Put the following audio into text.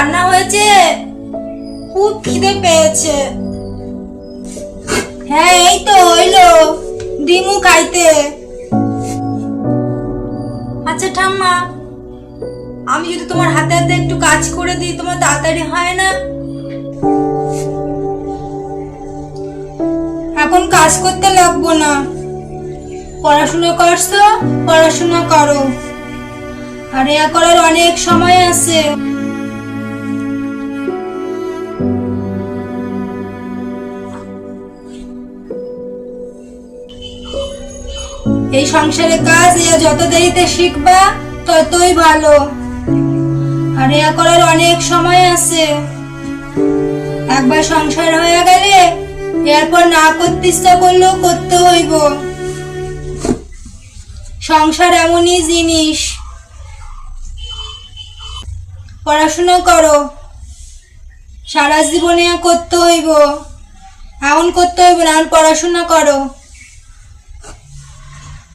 রান্না হয়েছে? খুব খিদে পেয়েছে। হ্যাঁ, এই তো হইলো, দিমু খাইতে। আচ্ছা ঠাম্মা, আমি যদি তোমার হাতে হাতে একটু কাজ করে দিই, তোমার তাড়াতাড়ি হয় না? এখন কাজ করতে লাগবো না, পড়াশোনা করছো, পড়াশোনা করো, আর এ করার অনেক সময় আছে। এই সংসারের কাজ যত দেরিতে শিখবা ততই ভালো, আর এ করার অনেক সময় আছে। একবার সংসার হয়ে গেলে এরপর না করতে ইচ্ছা করলেও করতে হইব। সংসার এমনই জিনিস। পড়াশোনা করো, সারা জীবনে করতে হইব, এখন করতে হইব না, এখন পড়াশোনা করো।